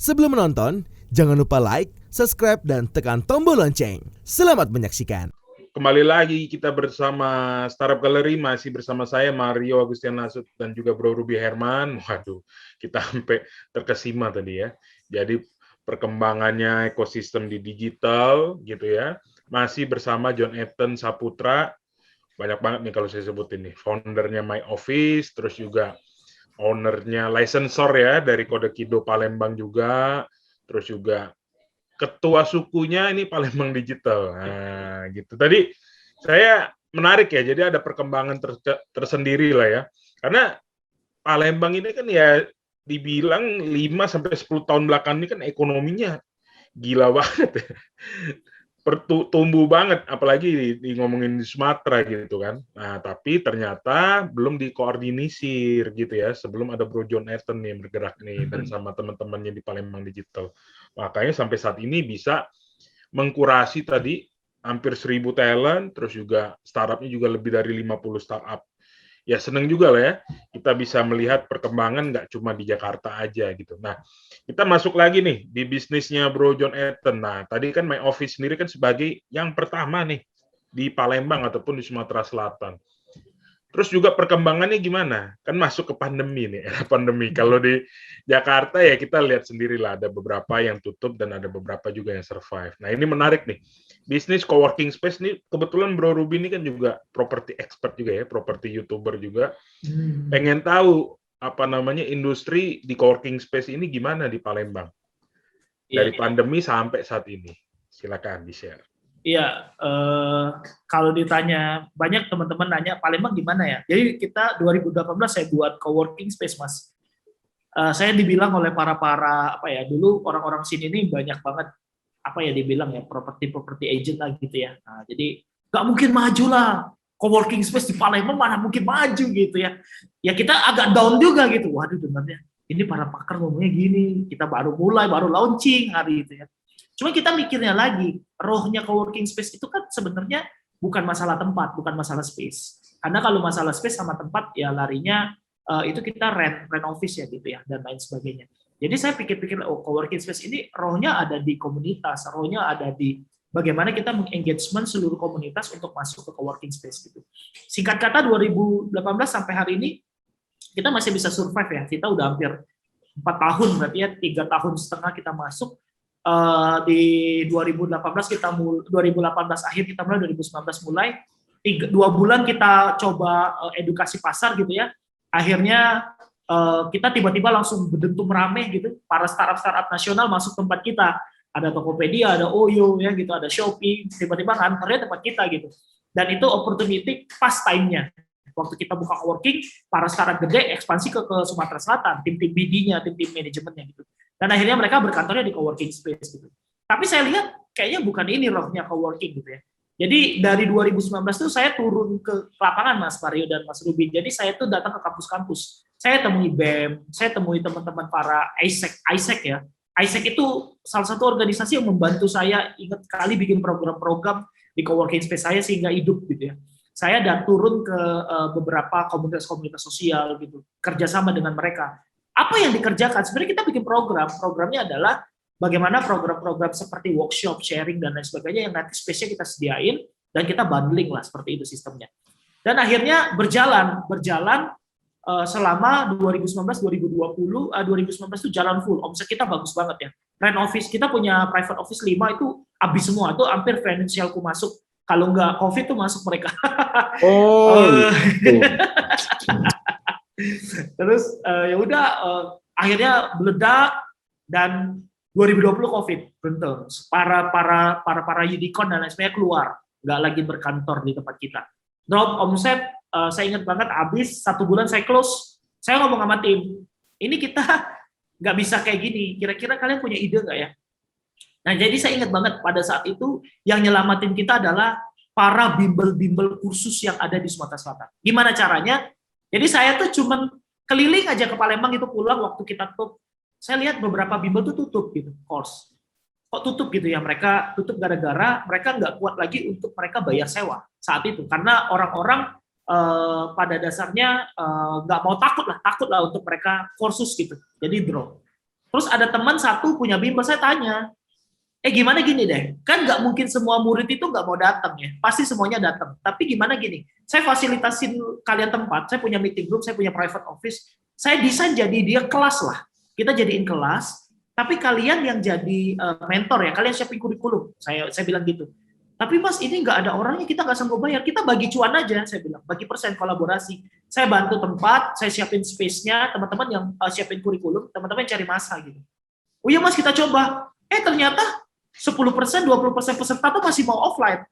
Sebelum menonton, jangan lupa like, subscribe, dan tekan tombol lonceng. Selamat menyaksikan. Kembali lagi kita bersama Startup Gallery, masih bersama saya Mario Agustian Nasut dan juga Bro Ruby Herman. Waduh, kita sampai terkesima tadi ya. Jadi perkembangannya ekosistem di digital gitu ya. Masih bersama John Ethan Saputra. Banyak banget nih kalau saya sebutin nih. Foundernya My Office, terus juga ownernya licensor ya dari Kode Kido Palembang juga. Terus juga ketua sukunya ini Palembang Digital. Nah, gitu. Tadi saya menarik ya, jadi ada perkembangan tersendiri lah ya. Karena Palembang ini kan ya dibilang 5 sampai 10 tahun belakang ini kan ekonominya gila banget ya. Tumbuh banget, apalagi ngomongin di Sumatera gitu kan. Nah, tapi ternyata belum dikoordinisir gitu ya, sebelum ada Bro John Ethan nih bergerak nih, dan sama teman-temannya di Palembang Digital. Makanya sampai saat ini bisa mengkurasi tadi hampir 1.000 talent, terus juga startupnya juga lebih dari 50 startup. Ya seneng juga lah ya, kita bisa melihat perkembangan nggak cuma di Jakarta aja gitu. Nah, kita masuk lagi nih di bisnisnya Bro John Ethan. Nah, tadi kan My Office sendiri kan sebagai yang pertama nih di Palembang ataupun di Sumatera Selatan. Terus juga perkembangannya gimana? Kan masuk ke pandemi nih, era pandemi. Kalau di Jakarta ya kita lihat sendirilah, ada beberapa yang tutup dan ada beberapa juga yang survive. Nah, ini menarik nih. Bisnis coworking space nih, kebetulan Bro Ruby ini kan juga property expert juga ya, property YouTuber juga. Pengen tahu apa namanya industri di coworking space ini gimana di Palembang? Dari pandemi sampai saat ini. Silakan di-share. Iya, kalau ditanya, banyak teman-teman nanya Palembang gimana ya. Jadi kita 2018 saya buat coworking space, Mas. Saya dibilang oleh para apa ya, dulu orang-orang sini ini banyak banget apa ya dibilang ya property agent lah gitu ya. Nah, jadi nggak mungkin maju lah coworking space di Palembang, mana mungkin maju gitu ya. Ya kita agak down juga gitu. Waduh, dengarnya ini para pakar ngomongnya gini, kita baru mulai, baru launching hari itu ya. Cuma kita mikirnya lagi, rohnya coworking space itu kan sebenarnya bukan masalah tempat, bukan masalah space. Karena kalau masalah space sama tempat ya larinya itu kita rent office ya gitu ya dan lain sebagainya. Jadi saya pikir-pikir, oh coworking space ini rohnya ada di komunitas, rohnya ada di bagaimana kita mengengagement seluruh komunitas untuk masuk ke coworking space gitu. Singkat kata 2018 sampai hari ini kita masih bisa survive ya. Kita udah hampir 4 tahun berarti ya 3,5 tahun kita masuk. Di 2018 akhir kita mulai, 2019 mulai 2 bulan kita coba edukasi pasar gitu ya. Akhirnya kita tiba-tiba langsung berdentum rame gitu, para startup nasional masuk tempat kita. Ada Tokopedia, ada Oyo ya gitu, ada Shopee, tiba-tiba nganternya tempat kita gitu. Dan itu opportunity pas time-nya. Waktu kita buka coworking, para startup gede ekspansi ke Sumatera Selatan, tim BD-nya, tim manajemennya gitu. Dan akhirnya mereka berkantornya di coworking space gitu. Tapi saya lihat kayaknya bukan ini rohnya coworking gitu ya. Jadi dari 2019 tuh saya turun ke lapangan Mas Mario dan Mas Ruby. Jadi saya tuh datang ke kampus-kampus. Saya temui BEM, saya temui teman-teman para ISEC ya. ISEC itu salah satu organisasi yang membantu saya ingat kali bikin program-program di coworking space saya sehingga hidup gitu ya. Saya dan turun ke beberapa komunitas-komunitas sosial gitu, kerjasama dengan mereka. Apa yang dikerjakan? Sebenarnya kita bikin programnya adalah bagaimana program-program seperti workshop, sharing, dan lain sebagainya yang nanti space-nya kita sediain, dan kita bundling lah, seperti itu sistemnya. Dan akhirnya berjalan selama 2019-2020, 2019 itu jalan full, omset kita bagus banget ya. Rent office, kita punya private office 5 itu habis semua, itu hampir financialku masuk. Kalau nggak COVID tuh masuk mereka. Terus ya udah akhirnya meledak dan 2020 COVID beruntung. Para unicorn dan lain sebagainya keluar, nggak lagi berkantor di tempat kita. Drop omset, saya ingat banget habis 1 bulan saya close. Saya ngomong sama tim, ini kita nggak bisa kayak gini. Kira-kira kalian punya ide nggak ya? Nah jadi saya ingat banget pada saat itu yang nyelamatin kita adalah para bimbel-bimbel kursus yang ada di Sumatera Selatan. Gimana caranya? Jadi saya tuh cuman keliling aja ke Palembang itu pulang waktu kita tutup. Saya lihat beberapa bimbel tuh tutup gitu, course. Kok tutup gitu ya? Mereka tutup gara-gara mereka nggak kuat lagi untuk mereka bayar sewa saat itu. Karena orang-orang pada dasarnya nggak mau takut lah untuk mereka kursus gitu. Jadi drop. Terus ada teman satu punya bimbel, saya tanya, gimana gini deh, kan nggak mungkin semua murid itu nggak mau datang ya, pasti semuanya datang. Tapi gimana gini, saya fasilitasin kalian tempat, saya punya meeting room, saya punya private office, saya desain jadi dia kelas lah, kita jadiin kelas, tapi kalian yang jadi mentor ya, kalian siapin kurikulum, saya bilang gitu. Tapi mas ini nggak ada orangnya, kita nggak sanggup bayar, kita bagi cuan aja, saya bilang, bagi persen kolaborasi. Saya bantu tempat, saya siapin space-nya, teman-teman yang siapin kurikulum, teman-teman cari masa gitu. Oh iya mas kita coba, ternyata 10%, 20% peserta tuh masih mau offline.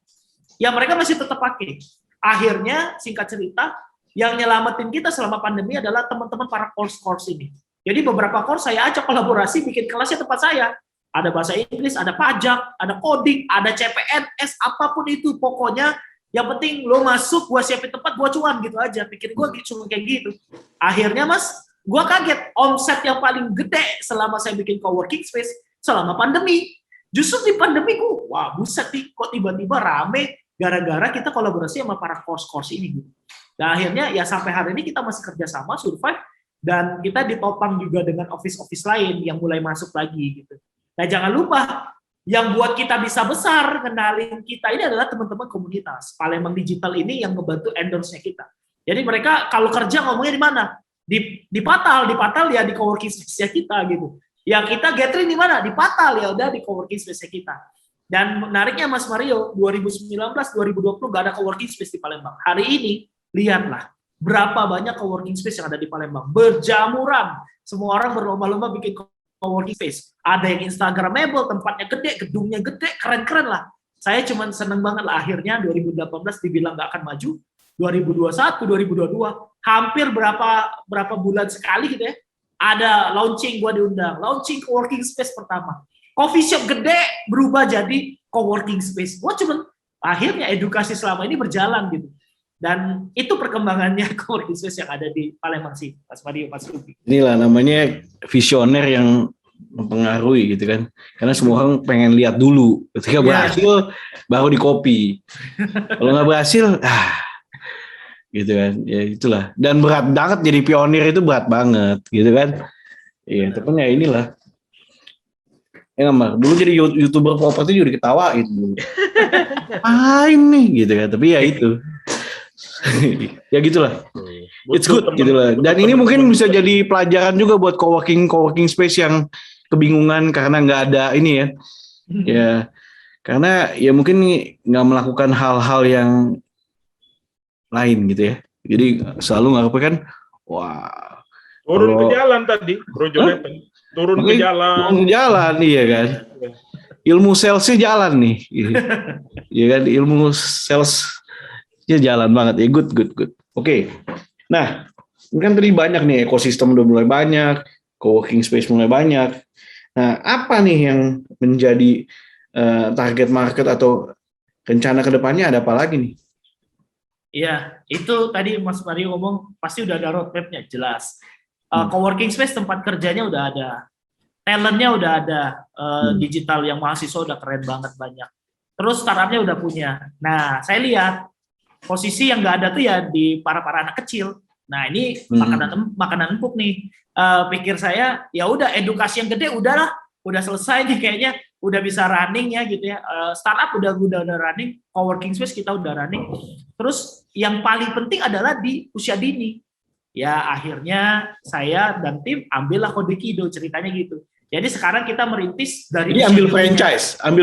Ya mereka masih tetap pakai. Akhirnya singkat cerita, yang nyelamatin kita selama pandemi adalah teman-teman para course ini. Jadi beberapa course saya ajak kolaborasi bikin kelasnya tempat saya. Ada bahasa Inggris, ada pajak, ada coding, ada CPNS, apapun itu. Pokoknya yang penting lo masuk, gua siapin tempat, gua cuan gitu aja. Pikir gua cuma kayak gitu. Akhirnya mas, gua kaget omset yang paling gede selama saya bikin coworking space selama pandemi. Justru di pandemi gua, wah buset nih, kok tiba-tiba rame gara-gara kita kolaborasi sama para course ini gitu. Dan akhirnya ya sampai hari ini kita masih kerjasama, survive, dan kita ditopang juga dengan office-office lain yang mulai masuk lagi gitu. Nah jangan lupa, yang buat kita bisa besar, kenalin kita ini adalah teman-teman komunitas. Palembang Digital ini yang ngebantu endorse-nya kita. Jadi mereka kalau kerja ngomongnya di mana? Di Patal ya di coworking space-nya kita gitu. Ya kita gathering di mana? Di Patal ya udah di coworking space-nya kita. Dan menariknya Mas Mario, 2019, 2020 nggak ada coworking space di Palembang. Hari ini, lihatlah berapa banyak coworking space yang ada di Palembang. Berjamuran. Semua orang berlomba-lomba bikin coworking space. Ada yang Instagramable, tempatnya gede, gedungnya gede, keren-keren lah. Saya cuma seneng banget lah akhirnya 2018 dibilang nggak akan maju, 2021, 2022, hampir berapa bulan sekali gitu ya, ada launching, gua diundang, launching coworking space pertama. Coffee shop gede berubah jadi coworking space. Gua cuma akhirnya edukasi selama ini berjalan gitu. Dan itu perkembangannya coworking space yang ada di Palembang sih, Mas Mario, Mas Ruby. Inilah namanya visioner yang mempengaruhi gitu kan. Karena semua orang pengen lihat dulu. Ketika berhasil, baru di copy. Kalau nggak berhasil, gitu kan. Ya itulah. Dan berat banget jadi pionir itu berat banget, gitu kan. Iya, tapi ya inilah. Dulu jadi YouTuber properti juga diketawain dulu. Ini gitu kan. Tapi ya itu. Ya gitulah, it's good gitulah. Dan ini mungkin bisa jadi pelajaran juga buat coworking space yang kebingungan karena nggak ada ini ya, ya karena ya mungkin nggak melakukan hal-hal yang lain gitu ya. Jadi selalu ngarepin kan, wah turun ke jalan tadi, Bro Jonathan. Turun ke jalan, iya kan. Ilmu salesnya jalan nih, iya kan, ilmu sales ya jalan banget ya, good. Oke. Nah, ini kan tadi banyak nih, ekosistem udah mulai banyak, coworking space mulai banyak. Nah, apa nih yang menjadi target market atau rencana kedepannya, ada apa lagi nih? Iya, itu tadi Mas Mario ngomong pasti udah ada roadmap-nya jelas. Coworking space tempat kerjanya udah ada, talentnya udah ada, digital yang mahasiswa udah keren banget banyak. Terus startupnya udah punya. Nah, saya lihat posisi yang nggak ada tuh ya di para anak kecil. Nah ini makanan empuk nih. Pikir saya ya udah edukasi yang gede udah selesai nih kayaknya, udah bisa running ya gitu ya. Startup udah running, coworking space kita udah running. Terus yang paling penting adalah di usia dini. Ya akhirnya saya dan tim ambillah Kodekido, ceritanya gitu. Jadi sekarang kita merintis dari ini ambil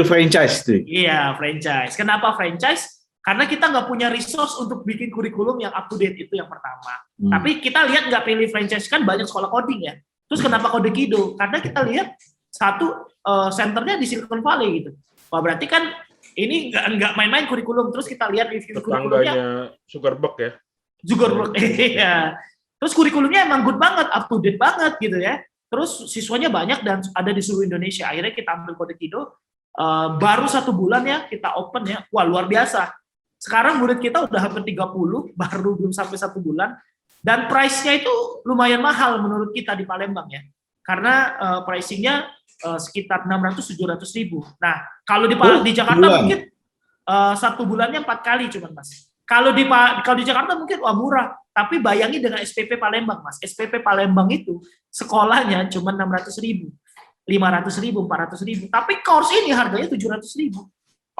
franchise tuh. Iya franchise. Kenapa franchise? Karena kita nggak punya resource untuk bikin kurikulum yang up to date, itu yang pertama. Tapi kita lihat nggak pilih franchise, kan banyak sekolah coding ya. Terus kenapa Kodekido? Karena kita lihat satu senternya di Silicon Valley gitu. Wah berarti kan ini nggak main-main kurikulum. Terus kita lihat review kurikulumnya. Zuckerberg, iya. Terus kurikulumnya emang good banget, up to date banget gitu ya. Terus siswanya banyak dan ada di seluruh Indonesia. Akhirnya kita ambil Kodekido. Baru 1 bulan ya kita open ya. Wah luar biasa. Sekarang murid kita udah hampir 30, baru belum sampai 1 bulan, dan price-nya itu lumayan mahal menurut kita di Palembang ya, karena pricing-nya sekitar 600-700 ribu. Nah, kalau di Jakarta mungkin 1 bulannya 4 kali cuman Mas. Kalau di Jakarta mungkin murah, tapi bayangi dengan SPP Palembang Mas. SPP Palembang itu sekolahnya cuma 600 ribu. 500.000, 400.000. Tapi course ini harganya 700.000.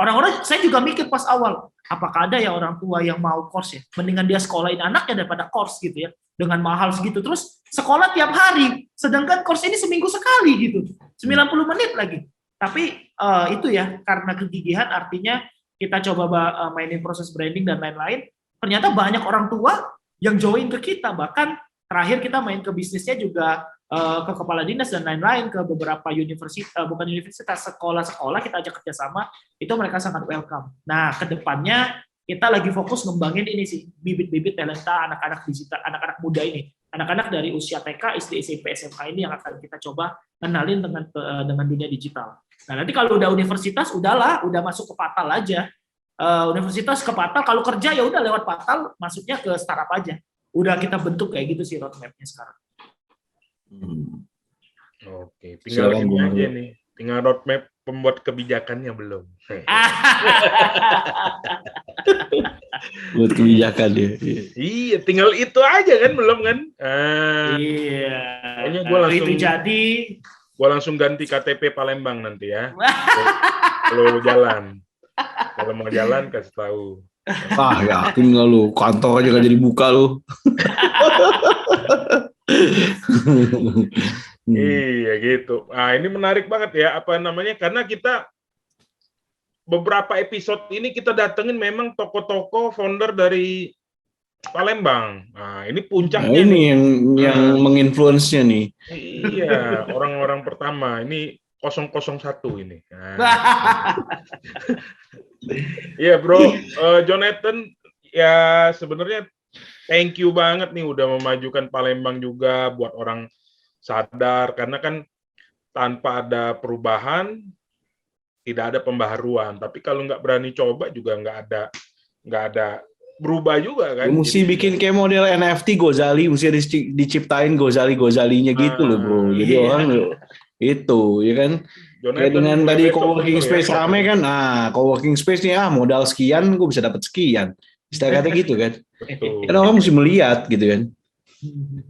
Orang-orang, saya juga mikir pas awal, apakah ada ya orang tua yang mau course ya? Mendingan dia sekolahin anaknya daripada course gitu ya, dengan mahal segitu. Terus sekolah tiap hari, sedangkan course ini seminggu sekali gitu, 90 menit lagi. Tapi itu ya, karena kegigihan artinya kita coba mainin proses branding dan lain-lain, ternyata banyak orang tua yang join ke kita. Bahkan terakhir kita main ke bisnisnya juga ke kepala dinas dan lain-lain, ke beberapa universitas, bukan universitas, sekolah-sekolah kita ajak kerjasama, itu mereka sangat welcome. Nah, kedepannya kita lagi fokus ngembangin ini sih, bibit-bibit talenta anak-anak digital, anak-anak muda ini, anak-anak dari usia TK, SD, SMP, SMA ini yang akan kita coba kenalin dengan dunia digital. Nah, nanti kalau udah universitas, udah masuk ke Patal aja. Universitas ke Patal, kalau kerja ya udah lewat Patal, masuknya ke startup aja. Udah kita bentuk kayak gitu sih roadmap-nya sekarang. Oke, tinggal ini aja nih. Tinggal roadmap pembuat kebijakannya belum. Buat kebijakan ya. Iya, tinggal itu aja kan belum kan? Iya. Kayaknya gue langsung itu jadi. Gue langsung ganti KTP Palembang nanti ya. Kalau jalan, kalau mau jalan kasih tahu. Yakin nggak lu? Kantor aja nggak jadi buka lu. Iya gitu. Nah, ini menarik banget ya, apa namanya? Karena kita beberapa episode ini kita datengin memang tokoh-tokoh founder dari Palembang. Nah, ini puncaknya. Nah, ini yang menginfluence-nya nih. Iya, orang-orang pertama. Ini 001 ini. Nah. Iya, Bro. Jonathan, ya sebenarnya thank you banget nih udah memajukan Palembang juga buat orang sadar, karena kan tanpa ada perubahan tidak ada pembaharuan. Tapi kalau nggak berani coba juga nggak ada berubah juga kan. Mesti bikin kayak model NFT Gozali, mesti diciptain Gozali-Gozalinya gitu loh bro. Jadi orang itu ya kan. Kayak dengan tadi coworking space rame kan, coworking space nih modal sekian gue bisa dapat sekian. Istilah kata gitu kan. Betul. Kan orang mesti melihat gitu kan.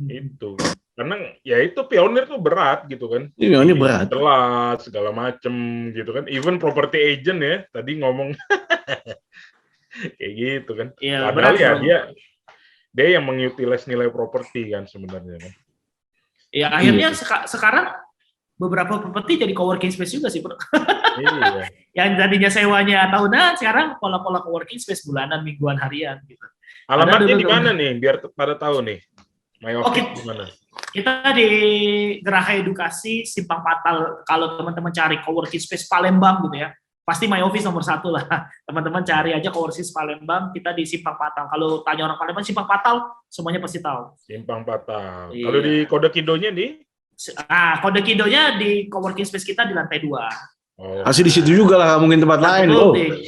Itu. Karena ya itu pionir tuh berat gitu kan. Pionir berat. Telat segala macem gitu kan. Even property agent ya tadi ngomong kayak gitu kan. Ya, padahal berat, ya dia yang mengutilize nilai properti kan sebenarnya kan. Ya akhirnya sekarang beberapa properti jadi coworking space juga sih, bro. Iya. Yang tadinya sewanya tahunan, sekarang pola-pola coworking space bulanan, mingguan, harian gitu. Alamatnya di mana nih? Biar pada tahu nih. My office di mana? Kita di Geraha Edukasi Simpang Patal. Kalau teman-teman cari coworking space Palembang gitu ya, pasti my office nomor 1 lah. Teman-teman cari aja coworking space Palembang, kita di Simpang Patal. Kalau tanya orang Palembang Simpang Patal, semuanya pasti tahu. Simpang Patal. Iya. Kalau di kode kidonya di? Kode kidonya di coworking space kita di lantai 2. Oh. Pasti di situ juga lah, mungkin tempat lain.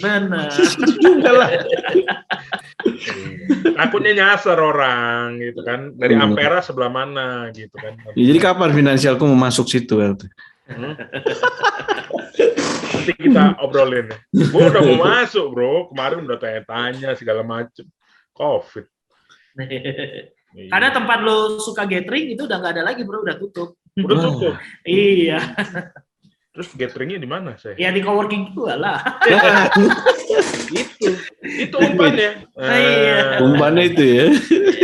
Bener. Di situ juga lah. Takutnya nyasar orang gitu kan. Dari Ampera sebelah mana gitu kan. Ya, jadi kapan finansialku mau masuk situ? Nanti kita obrolin. Gue udah mau masuk bro. Kemarin udah tanya-tanya segala macem. COVID. Karena tempat lo suka gathering itu udah nggak ada lagi bro, udah tutup. Udah tutup. Iya. Terus gatheringnya di mana saya? Ya di coworking juga lah. Itu umpannya. Iya. Umpannya itu ya.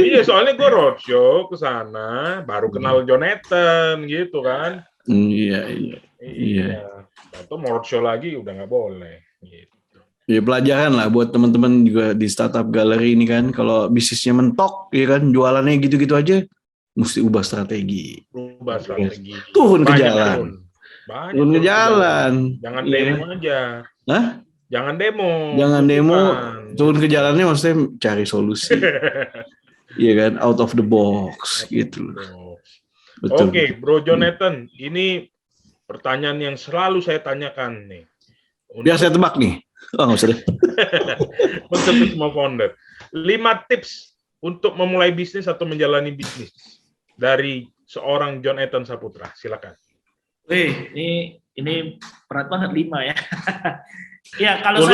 Iya, soalnya gue roadshow ke sana, baru kenal Jonathan gitu kan. Iya. Atau mau roadshow lagi udah nggak boleh. Gitu. Ya pelajaran lah buat teman-teman juga di startup galeri ini kan. Kalau bisnisnya mentok, ya kan jualannya gitu-gitu aja, mesti ubah strategi. Turun ke jalan. Turun ke jalan. Jangan demo aja. Hah? Jangan demo. Turun ke jalannya maksudnya cari solusi. Iya kan, out of the box gitu. Betul. Oke, Bro Jonathan, ini pertanyaan yang selalu saya tanyakan nih. Biar saya tebak nih. Nggak usah deh. Untuk semua founder. 5 tips untuk memulai bisnis atau menjalani bisnis dari seorang Jonathan Saputra. Silakan. Wih, ini berat banget 5 ya. Ya, kalau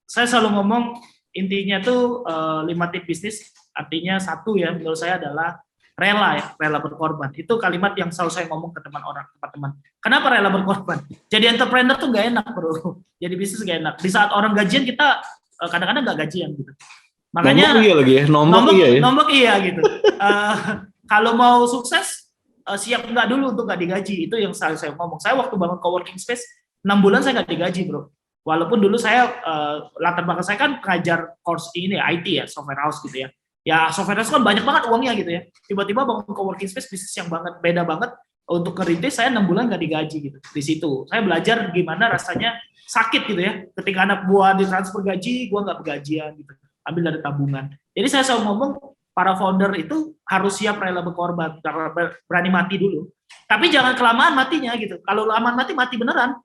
saya selalu ngomong intinya tuh 5 tips bisnis, artinya 1 ya menurut saya adalah rela berkorban. Itu kalimat yang selalu saya ngomong ke teman-teman. Kenapa rela berkorban? Jadi entrepreneur tuh nggak enak, bro. Jadi bisnis nggak enak. Di saat orang gajian kita kadang-kadang nggak gajian gitu. Makanya nombok iya lagi ya, nombok iya gitu. Kalau mau sukses siap nggak dulu untuk nggak digaji. Itu yang selalu saya ngomong. Saya waktu bangun coworking space 6 bulan saya nggak digaji, bro. Walaupun dulu saya latar belakang saya kan pengajar course ini IT ya, software house gitu ya. Ya software house kan banyak banget uangnya gitu ya. Tiba-tiba bangun coworking space bisnis yang beda banget untuk ngerintis, saya 6 bulan nggak digaji gitu. Di situ saya belajar gimana rasanya sakit gitu ya. Ketika anak buah ditransfer gaji, gua nggak bergajian gitu. Ambil dari tabungan. Jadi saya selalu ngomong para founder itu harus siap rela berkorban, berani mati dulu. Tapi jangan kelamaan matinya gitu. Kalau lama mati beneran.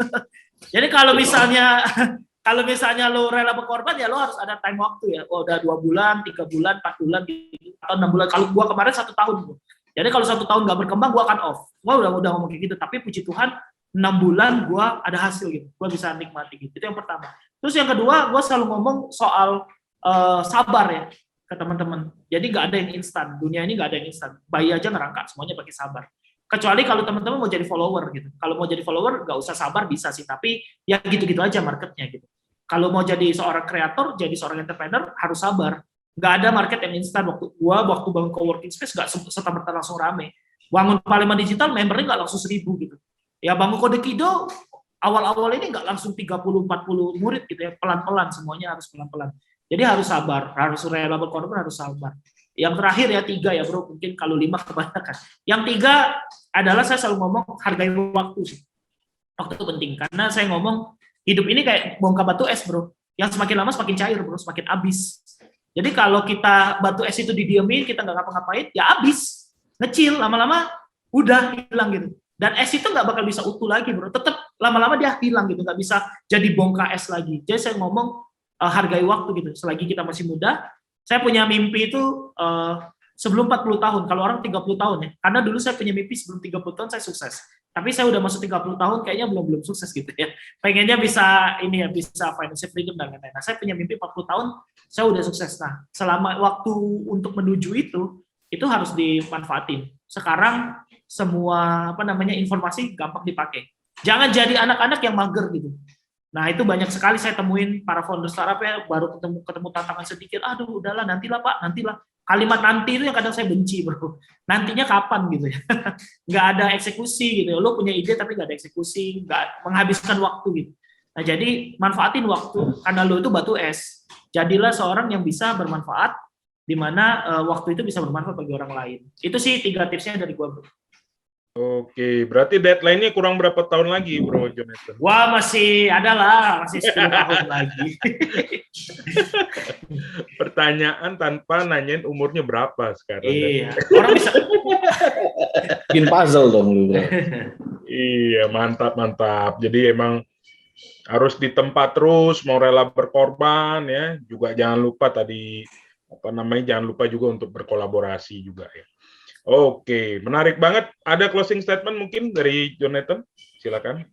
Jadi kalau misalnya lo rela berkorban ya lo harus ada time waktu ya. Oh, udah 2 bulan, 3 bulan, 4 bulan gitu, atau 6 bulan. Kalau gua kemarin 1 tahun gitu. Jadi kalau 1 tahun nggak berkembang gua akan off. Gua udah ngomong kayak gitu. Tapi puji Tuhan 6 bulan gua ada hasil gitu. Gua bisa nikmati gitu. Itu yang pertama. Terus yang kedua, gua selalu ngomong soal sabar ya ke teman-teman. Jadi nggak ada yang instan. Dunia ini nggak ada yang instan. Bayi aja ngerangkak, semuanya pakai sabar. Kecuali kalau teman-teman mau jadi follower gitu. Kalau mau jadi follower nggak usah sabar, bisa sih. Tapi ya gitu-gitu aja marketnya gitu. Kalau mau jadi seorang kreator, jadi seorang entrepreneur harus sabar. Nggak ada market yang instan. Waktu bangun coworking space nggak serta-merta langsung rame. Bangun Palembang Digital membernya nggak langsung 1.000 gitu. Ya bangun Kode Kido awal-awal ini nggak langsung 30-40 murid gitu ya. Pelan-pelan, semuanya harus pelan-pelan. Jadi harus sabar, harus rela berkorban, harus sabar. Yang terakhir ya 3 ya bro, mungkin kalau 5 kebanyakan. Yang 3 adalah saya selalu ngomong hargai waktu sih. Waktu itu penting, karena saya ngomong hidup ini kayak bongkar batu es bro. Yang semakin lama semakin cair bro, semakin habis. Jadi kalau kita batu es itu didiemin, kita nggak ngapa-ngapain, ya habis. Ngecil, lama-lama udah hilang gitu. Dan es itu nggak bakal bisa utuh lagi bro, tetap lama-lama dia hilang gitu, nggak bisa jadi bongkar es lagi. Jadi saya ngomong hargai waktu gitu, selagi kita masih muda. Saya punya mimpi itu sebelum 40 tahun, kalau orang 30 tahun ya. Karena dulu saya punya mimpi sebelum 30 tahun saya sukses. Tapi saya udah masuk 30 tahun kayaknya belum sukses gitu ya. Pengennya bisa ini ya, bisa financial freedom dan lain-lain. Nah, saya punya mimpi 40 tahun, saya udah sukses. Nah, selama waktu untuk menuju itu harus dimanfaatin. Sekarang semua informasi gampang dipakai. Jangan jadi anak-anak yang mager gitu. Nah, itu banyak sekali saya temuin para founder startup ya, baru ketemu tantangan sedikit, aduh udahlah nantilah Pak, nantilah. Kalimat nanti itu yang kadang saya benci bro. Nantinya kapan gitu ya. Nggak ada eksekusi gitu ya. Lo punya ide tapi nggak ada eksekusi, nggak menghabiskan waktu gitu. Nah, jadi manfaatin waktu, karena lo itu batu es. Jadilah seorang yang bisa bermanfaat, di mana waktu itu bisa bermanfaat bagi orang lain. Itu sih 3 tipsnya dari gua bro. Oke, berarti deadline-nya kurang berapa tahun lagi, Bro Jonathan? Wah, masih ada lah, masih 10 tahun lagi. Pertanyaan tanpa nanyain umurnya berapa sekarang. Iya, orang bisa bikin puzzle dong lu. Iya, mantap. Jadi emang harus di tempat terus, mau rela berkorban ya. Juga jangan lupa jangan lupa juga untuk berkolaborasi juga ya. Oke, menarik banget. Ada closing statement mungkin dari Jonathan? Silakan.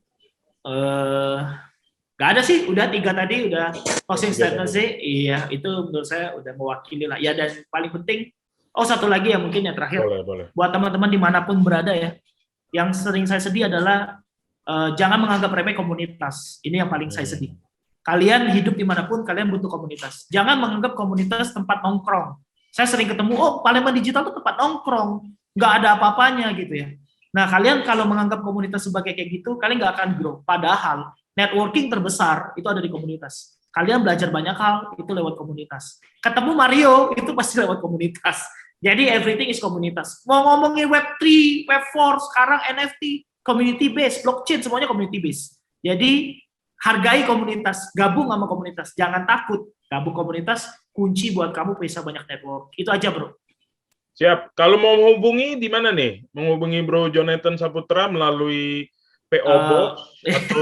Nggak ada sih, udah 3 tadi udah closing statement sih. Iya, itu menurut saya udah mewakili lah. Ya, dan paling penting, satu lagi ya mungkin yang terakhir. Boleh. Buat teman-teman dimanapun berada ya, yang sering saya sedih adalah jangan menganggap remeh komunitas. Ini yang paling saya sedih. Kalian hidup dimanapun, kalian butuh komunitas. Jangan menganggap komunitas tempat nongkrong. Saya sering ketemu, Palembang Digital itu tempat nongkrong, nggak ada apa-apanya gitu ya. Nah, kalian kalau menganggap komunitas sebagai kayak gitu, kalian nggak akan grow. Padahal, networking terbesar itu ada di komunitas. Kalian belajar banyak hal, itu lewat komunitas. Ketemu Mario, itu pasti lewat komunitas. Jadi, everything is komunitas. Mau ngomongin Web3, Web4, sekarang NFT, community based, blockchain, semuanya community based. Jadi, hargai komunitas, gabung sama komunitas. Jangan takut, gabung komunitas, kunci buat kamu bisa banyak network. Itu aja, bro. Siap. Kalau mau menghubungi di mana nih? Menghubungi Bro Jonathan Saputra melalui PO Box atau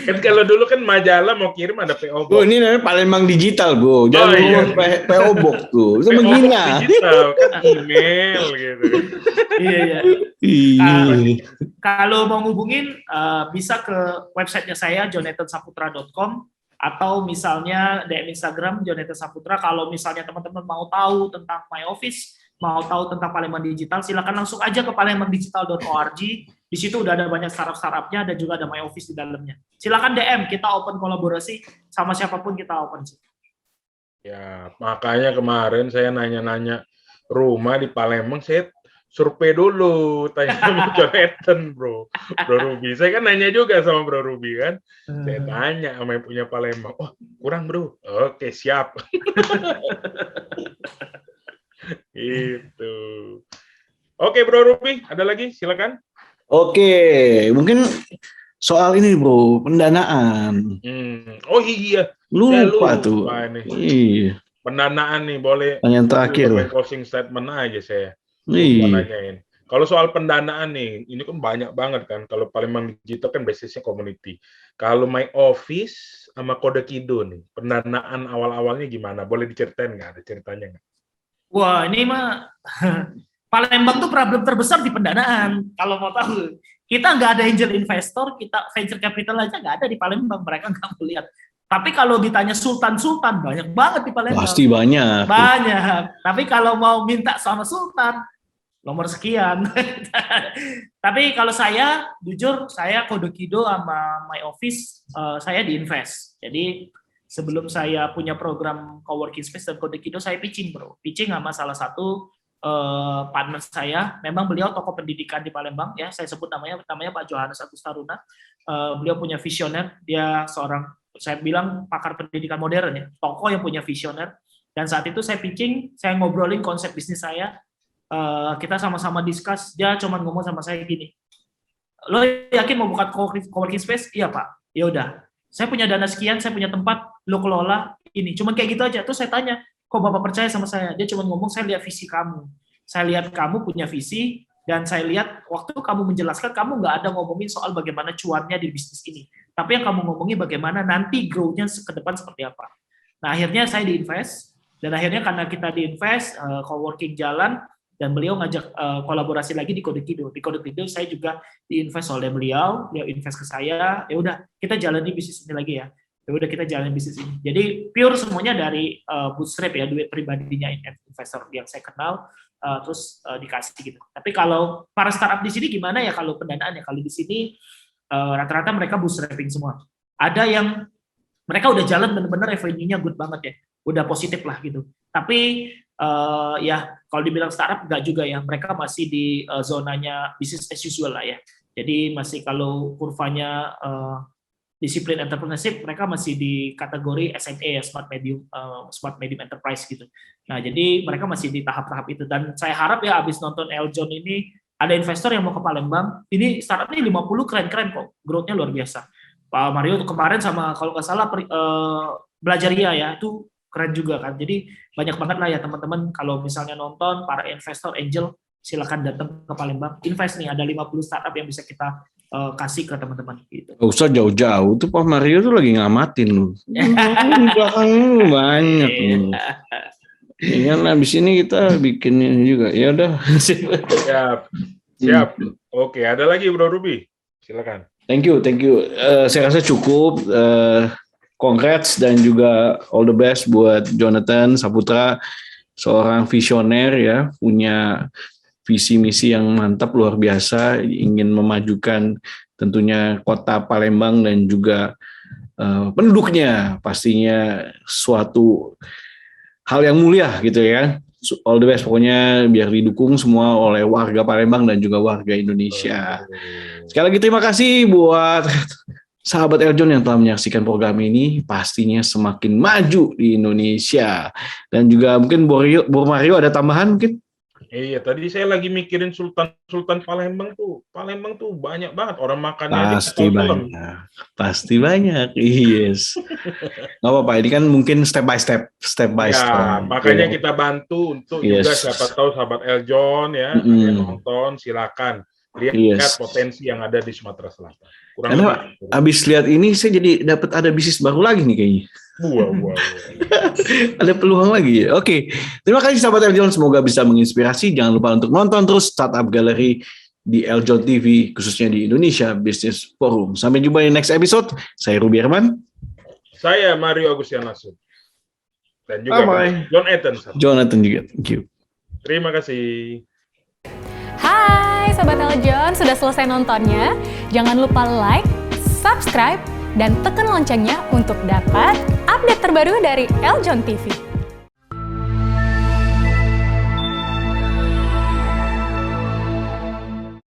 kan kalau dulu kan majalah mau kirim ada PO Box. Ini namanya Palembang Digital, Bro. Jangan ngomong PO Box tuh. Itu menghina. Digital kan email gitu. Iya. Kalau mau ngubungin bisa ke websitenya saya jonathansaputra.com. atau misalnya DM Instagram Jonathan Saputra. Kalau misalnya teman-teman mau tahu tentang My Office, mau tahu tentang Palembang Digital, silakan langsung aja ke palembangdigital.org. Di situ udah ada banyak startup-startupnya dan juga ada My Office di dalamnya. Silakan DM, kita open kolaborasi sama siapapun, kita open sih. Ya, makanya kemarin saya nanya-nanya rumah di Palembang, saya survei dulu, tanya sama Jonathan, Bro Ruby. Saya kan nanya juga sama Bro Ruby kan. Saya tanya sama yang punya Palembang. Oh, kurang, Bro. Oke, siap. Itu. Oke, Bro Ruby, ada lagi? Silakan. Oke, mungkin soal ini bro, pendanaan. Oh iya. Lupa tuh. Nih. Iya. Pendanaan nih, boleh. Yang terakhir. Closing statement aja saya. Iya. Nanyain. Kalau soal pendanaan nih, ini kan banyak banget kan. Kalau Palembang Digital kan basisnya community. Kalau My Office sama Kode Kido nih, pendanaan awal-awalnya gimana? Boleh diceritain nggak? Ada ceritanya nggak? Wah, ini mah Palembang tuh problem terbesar di pendanaan. Kalau mau tahu, kita nggak ada angel investor, kita venture capital aja nggak ada di Palembang. Mereka nggak mau lihat. Tapi kalau ditanya sultan-sultan, banyak banget di Palembang. Pasti banyak. Banyak. Tapi kalau mau minta sama sultan, nomor sekian. Tapi kalau saya, jujur, saya Kode Kido sama My Office, saya di-invest. Jadi sebelum saya punya program coworking space dan Kode Kido, saya pitching bro. Pitching sama salah satu partner saya. Memang beliau tokoh pendidikan di Palembang, ya. Saya sebut namanya Pak Johannes Agus Taruna. Beliau punya visioner. Dia seorang, saya bilang pakar pendidikan modern ya. Tokoh yang punya visioner. Dan saat itu saya pitching, saya ngobrolin konsep bisnis saya. Kita sama-sama discuss, dia cuma ngomong sama saya gini, lo yakin mau buka coworking space? Iya pak. Ya udah, saya punya dana sekian, saya punya tempat, lo kelola ini. Cuma kayak gitu aja. Terus saya tanya, kok bapak percaya sama saya? Dia cuma ngomong, saya lihat visi kamu, saya lihat kamu punya visi, dan saya lihat waktu kamu menjelaskan, kamu nggak ada ngomongin soal bagaimana cuannya di bisnis ini, tapi yang kamu ngomongin bagaimana nanti growth-nya ke depan seperti apa. Nah akhirnya saya diinvest, dan akhirnya karena kita diinvest, coworking jalan. Dan beliau ngajak kolaborasi lagi di Kode Kido. Di Kode Kido saya juga diinvest oleh beliau invest ke saya. Ya udah, kita jalani bisnis ini lagi ya. Ya udah kita jalani bisnis ini. Jadi pure semuanya dari bootstrap ya, duit pribadinya investor yang saya kenal, terus dikasih gitu. Tapi kalau para startup di sini gimana ya kalau pendanaannya? Kalau di sini rata-rata mereka bootstrapping semua. Ada yang mereka udah jalan benar-benar revenue-nya good banget ya, udah positif lah gitu. Tapi ya kalau dibilang startup enggak juga ya, mereka masih di zonanya business as usual lah ya. Jadi masih kalau kurvanya disiplin entrepreneurship, mereka masih di kategori SME ya, smart medium enterprise gitu. Nah jadi mereka masih di tahap-tahap itu, dan saya harap ya abis nonton Eljon ini ada investor yang mau ke Palembang. Ini startup ini 50 keren-keren kok, growth-nya luar biasa. Pak Mario kemarin sama kalau nggak salah Belajaria ya, itu keren juga kan. Jadi banyak banget lah ya teman-teman, kalau misalnya nonton para investor angel, silakan datang ke Palembang, invest nih, ada 50 startup yang bisa kita kasih ke teman-teman gitu. Gak usah jauh-jauh, tuh Pak Mario tuh lagi ngamatin lu. Belakangnya banyak lu. Ya kan abis ini kita bikinnya juga. Ya udah. Siap. Oke, ada lagi Bro Ruby. Silakan. Thank you. Saya rasa cukup. Congrats dan juga all the best buat Jonathan Saputra, seorang visioner ya, punya visi misi yang mantap luar biasa, ingin memajukan tentunya kota Palembang dan juga penduduknya, pastinya suatu hal yang mulia gitu ya. All the best pokoknya, biar didukung semua oleh warga Palembang dan juga warga Indonesia. Sekali lagi terima kasih buat sahabat Eljon yang telah menyaksikan program ini, pastinya semakin maju di Indonesia. Dan juga mungkin Bro Mario ada tambahan mungkin? Iya, tadi saya lagi mikirin Sultan Palembang tuh banyak banget orang makannya. Pasti banyak. Yes. Nggak apa-apa, ini kan mungkin step by step. Makanya kita bantu untuk juga siapa tahu sahabat Eljon ya, yang nonton silakan lihat potensi yang ada di Sumatera Selatan. Karena abis lihat ini saya jadi dapat ada bisnis baru lagi nih kayaknya. Ada peluang lagi ya. Oke. Terima kasih sahabat Eljon, semoga bisa menginspirasi. Jangan lupa untuk nonton terus Startup Gallery di Eljon TV, khususnya di Indonesia Business Forum. Sampai jumpa di next episode. Saya Ruby Herman. Saya Mario Agustian Nasut. Dan juga Jonathan juga. Thank you. Terima kasih. Hai Sobat Eljon, sudah selesai nontonnya? Jangan lupa like, subscribe, dan tekan loncengnya untuk dapat update terbaru dari Eljon TV.